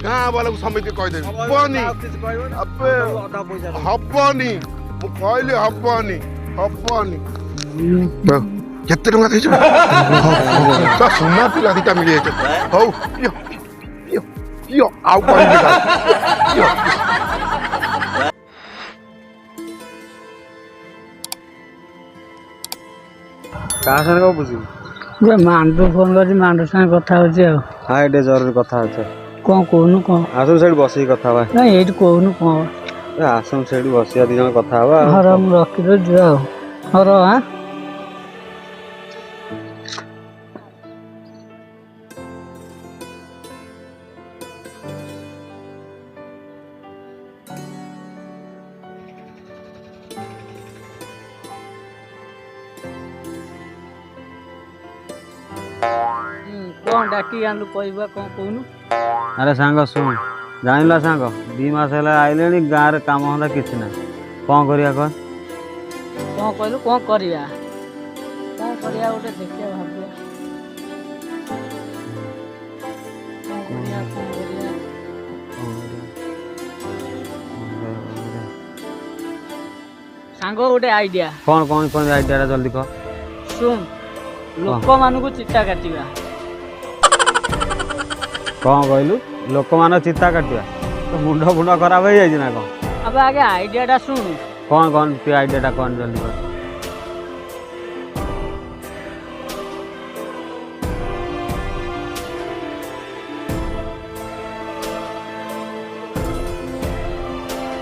गाँ वाला समिति कहीदेवी हबनी हबनी मु कहली हबनी हबनी केते टंका देछ सुना पिला दिटा मिली जाए हौ पियो पियो पियो आउ कहीं दिखा कहाँ से कब बुझी मांडू फोन कर मांडू साथ कथा हाँ ये जरूरी कथा अच्छे कौन कहूनु कौन आसम से बस कथा हुआ ना ये कहूनु कौन आसम से बसिया दी जन कथा हुआ हर हम रखी दो हर हाँ कौन डाकी आनलु कहबा कौन कहूनु अरे सांग शुण जानिला सांग 2 मास है आइले गाँव में काम धंदा कि ना कौन करिया कह कौन कहलु कौन करिया गोटे देखिया भाबिया कौन करिया सांग गोटे आइडिया कौन कौन कौन आइडिया जल्दी कह सुन लोक मानू चिता काटिया कौन कहलु लोक मान चिता काटिया तो मुंड फुंड खराब हो जाए ना कौन अब आगे आइडिया टा सुन कौन कौन ते आइडिया टा कौन जल्दी कर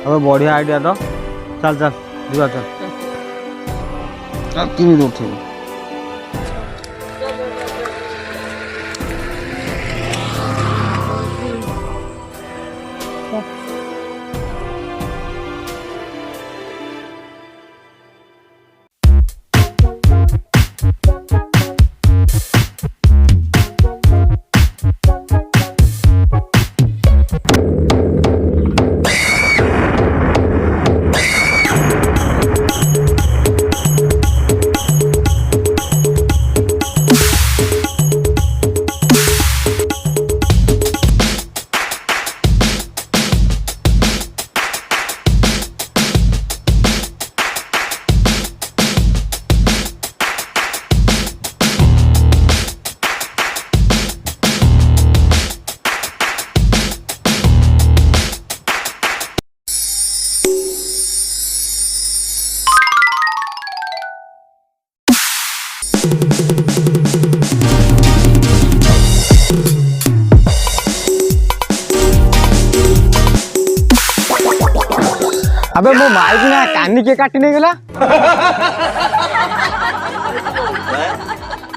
अब बढ़िया आइडिया तो चल चल जीवा चल कि उठे अबे मो माइक ना कानी के काटी नहीं गला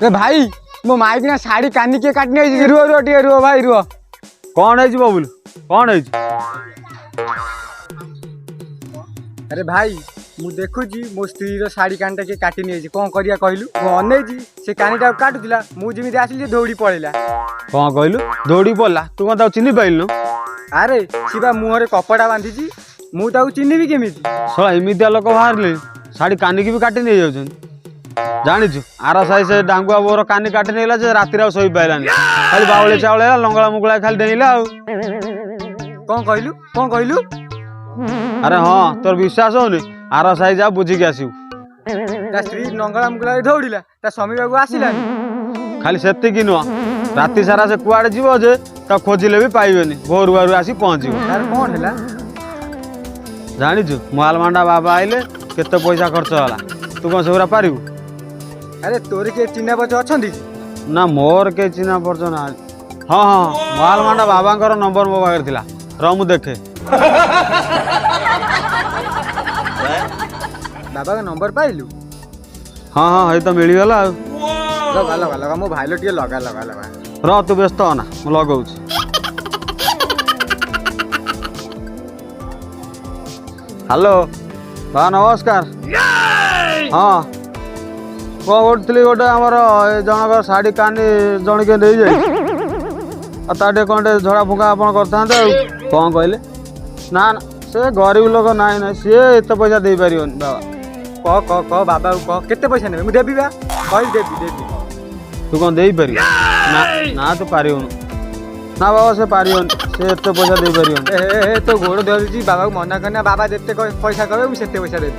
रे भाई मो माइक ना साड़ी कानी के काटी नहीं रुओ रुओ टिके रुओ भाई रुओ कौन है बबुल कौन है अरे भाई मु देखु जी मो स्त्री रो साड़ी कानटा के काटी नहीं कौन करिया कहलु मो अनै जी से कानीटा काटुला मु जिमि आसिली दौड़ी पड़ेला कौन कहलु दौड़ी पड़ला तू मत चिन्ह पाइलु अरे सिबा मुहरे कपड़ा बांधी जी मु ताऊ चिन्हिबी केमिति सला एमितिया लोक बाहरले साड़ी कानी की भी काटी नहीं जाउछन जानिछु आर साई से डांगुआ बोर कानी काटी नेला जे राति रा सोई पाइलानी खाली बावळे चावळे लंगळा मुगळा खाली डेइला कौन कहलु अरे हां तोर विश्वास होनी आर साई जा बुझी के आसिउ ता स्त्री लंगळा मुगळा दौड़िला ता स्वामी बाबू आसिला खाली सेति कि नुआ राति सारा से कुआडे जीवो जे ता खोजिले भी पाइबेनी भोर भोर आसी पहुंचिबो यार कोन हैला जानिछु मालमांडा बाबा आइले केते पैसा खर्च होला तू कौन सबरा पारिबू अरे तोर के चिन्हा बच अछंदी ना मोर के चिन्हा परच ना हां हां मालमांडा बाबांकर नंबर मो बागर थिला र मु देखे बाबा का नंबर पाइलु हां हां हे तो मिली गला लगा लगा लगा मो भाईलो टिके लगा लगा लगा र तू व्यस्त हो ना मु लगाउछ हेलो बा नमस्कार हाँ कौन करी गोटे आमर जनक शाढ़ी कानी जन के नहीं जाए ताटे कौन झड़ा फुका आप कौन कहले ना ना से गरीब लोक ना ना सी एत पैसा दे पार बाबा कह कह कह बाबा कह केते पैसा ने देवी बा कह देवी देवी तू कौन दे पार ना ना तू पार ना बाबा से पार ସେ ଏତେ ପଇସା ଦେଇପାରିବନି। तो गोड़ धरुची बाबा को मना करना बाबा देते पैसा कहबे मुझे पैसा देबी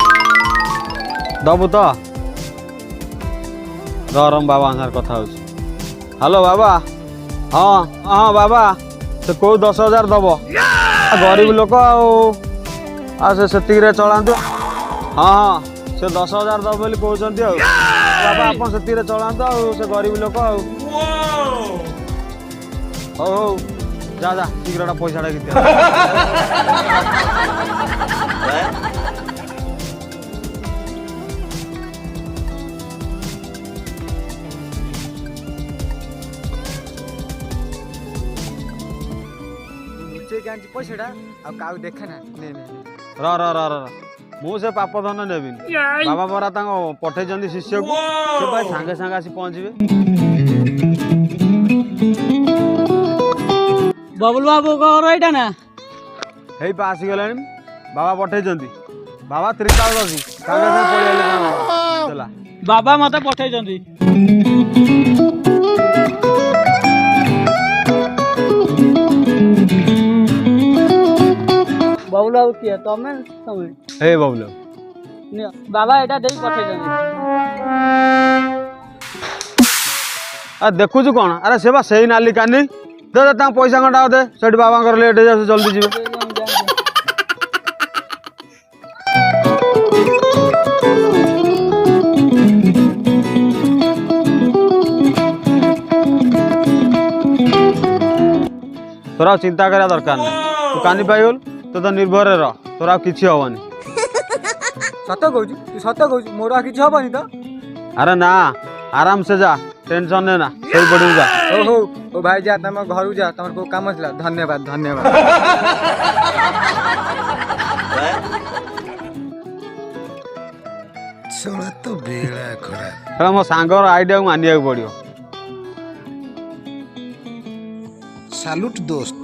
दबु तो रम बाबा साथ कथा हो। हेलो बाबा हाँ हाँ बाबा से कौ 10,000 दब गरीब लोक से चलातु हाँ हाँ से 10,000 दब बोली कहते बाबा आप से चलातु से गरीब लोक हो जा जा शीघ्र पैसा घित पैसा का देखा ना र मु से पाप धन नेबिन बाबा परा पठे शिष्य को से सांगे सांगे आसी पहुँचे। बबलू बाबू घर एटा ना हे पा आसीगले बाबा पठे बाबा त्रिकाल सांगे सांगे पड़े बाबा मते पठेइछन्ती। बबलू बाबू किए तमे तमे हे बबलू बाबा एटा देई पठेइछन्ती। देखु कौन अरे से बा सही नाली कानी दे दे पैसा घंटा दे से बाबा लेट हो जाए जल्दी जी। तोरा चिंता करा दरकार नहीं तू कानी पाइगल तो निर्भर रह तोरा किसी हवनी। सत कहू तू सत कहू मोर किसी हबनी तो अरे ना आराम से जा टेंशन लेना सही पड़ू जा। ओहो ओ भाई जा तुम घर जा तुम को काम था धन्यवाद धन्यवाद। शोला तो बेड़ा खराब मो सांगर आइडिया को मानिया पड़ो। सैल्यूट दोस्त।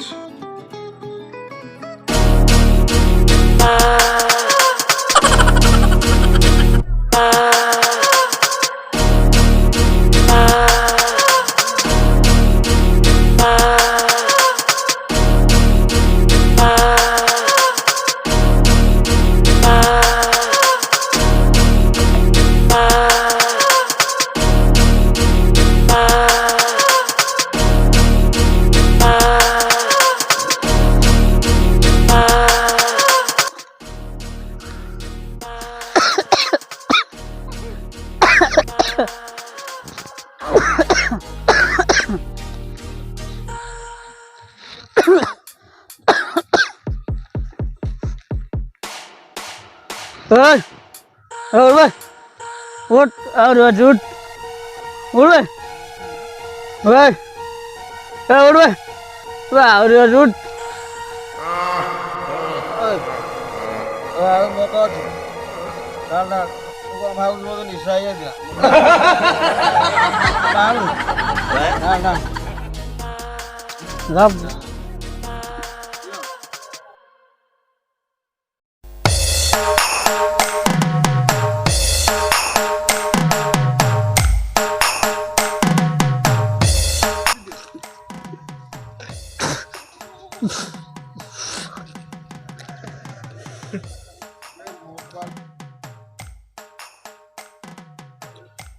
उठ और उठ उठ उठ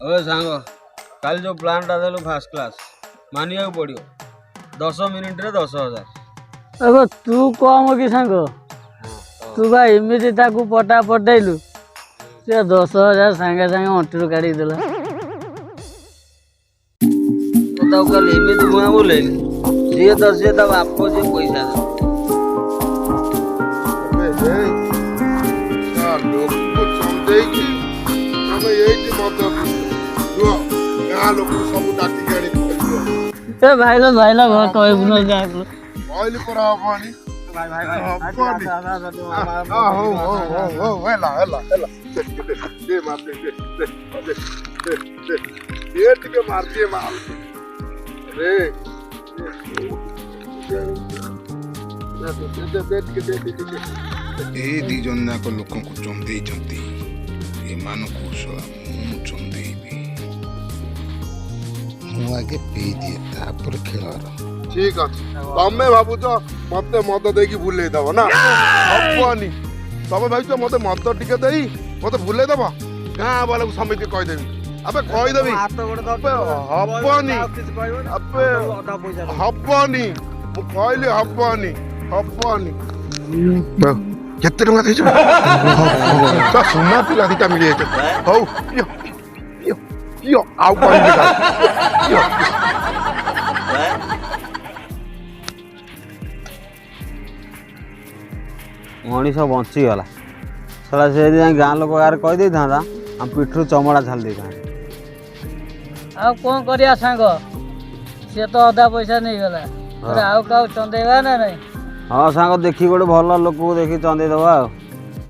अरे सांग काल जो प्लान टा देलु फर्स्ट क्लास मानिया पड़ो 10 मिनिट रे 10,000। अब तू कम कि सांग तू भाई एमती ताकू पटा पटेलु से 10,000 सांगे सांगे अंटू काढ़ी देला। तो कल एमती मुआ बोले सी तो सी बाप से पैसा लोक को समझेगी तमे एठी मत रुह गाँ लोक सब डाकी गाड़ी ए भाई लो घर कहे बुनो जा ऑयल पर हबनी भाई हो हेला दे मार दे के मार दिए मार रे ए दी जन जाक लोक को चंदेई चंदी ए मान को सला मु चंदेई भी मु आगे पे दिए तापर खेलार ठीक अच्छे तमें भावुच मत मद देकी भूल दब ना हबनी तमें भाई मत मद टिके दे मत भूल दब गाँ वाला को समिति कहीदेवी अबे कहीदेवी हबनी हबनी मु कहली हबनी हबनी केते टंका देछ तो सुना पिला दिटा मिल जाए हौ पियो पियो पियो आउ कहली पियो मनीष बंचीगला साला से गाँ लोक आगे कहीदे था आम पिठू चमड़ा छाल दे था ଆଉ କ'ଣ କରିବା ସାଙ୍ଗ ସିଏ ତ ଅଧା ପଇସା ନେଇଗଲା ଆଉ କାହାକୁ ଚନ୍ଦେଇବା ନା ନାଇଁ हाँ सांग देखी गोटे भल लोक देखी चंदेदवा।